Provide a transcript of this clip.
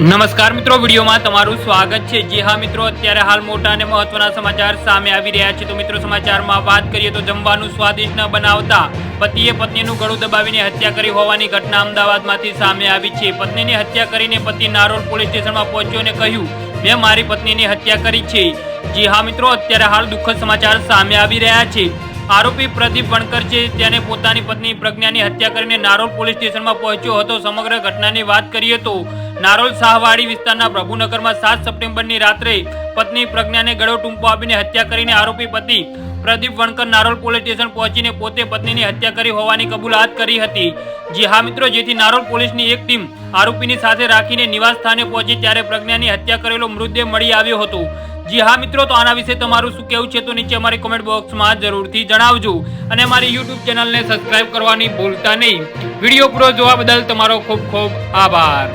નમસ્કાર મિત્રો, વિડીયોમાં તમારું સ્વાગત છે। જી હા મિત્રો, અત્યારે હાલ મોટા અને મહત્વના સમાચાર સામે આવી રહ્યા છે। તો મિત્રો, સમાચારમાં વાત કરીએ તો જમવાનું સ્વાદિષ્ટ ન બનાવતા પતિએ પત્નીનું ગળું દબાવીને હત્યા કરી હોવાની ઘટના અમદાવાદમાંથી સામે આવી છે। પત્નીની હત્યા કરીને પતિ નારોલ પોલીસ સ્ટેશનમાં પહોંચ્યો અને કહ્યું, મેં મારી પત્નીની હત્યા કરી છે। જી હા મિત્રો, અત્યારે હાલ દુઃખદ સમાચાર સામે આવી રહ્યા છે। આરોપી પ્રદીપ વણકર છે, તેને પોતાની પત્ની પ્રજ્ઞાની હત્યા કરીને નારોલ પોલીસ સ્ટેશનમાં પહોંચ્યો હતો। સમગ્ર ઘટનાની વાત કરીએ તો નારોલ શાહવાડી વિસ્તારના પ્રભુનગરમાં 7 સપ્ટેમ્બરની રાત્રે પત્ની પ્રજ્ઞાને ગળો ટૂંપો આપીને હત્યા કરીને આરોપી પતિ પ્રદીપ વણકર નારોલ પોલીસ સ્ટેશન પહોંચીને પોતે પત્નીની હત્યા કરી હોવાની કબૂલાત કરી હતી। જી હા મિત્રો, જેથી નારોલ પોલીસની એક ટીમ આરોપીની સાથે રાખીને નિવાસ સ્થાને પહોંચી ત્યારે પ્રજ્ઞાની હત્યા કરેલો મૃતદેહ મળી આવ્યો હતો। જી હા મિત્રો, તો આના વિશે તમારું શું કહેવું છે તો નીચે અમારી કોમેન્ટ બોક્સમાં જરૂરથી જણાવજો અને અમારી યુટ્યુબ ચેનલને સબસ્ક્રાઇબ કરવાની ભૂલતા નહીં। વિડીયો પૂરો જોવા બદલ તમારો ખૂબ ખૂબ આભાર।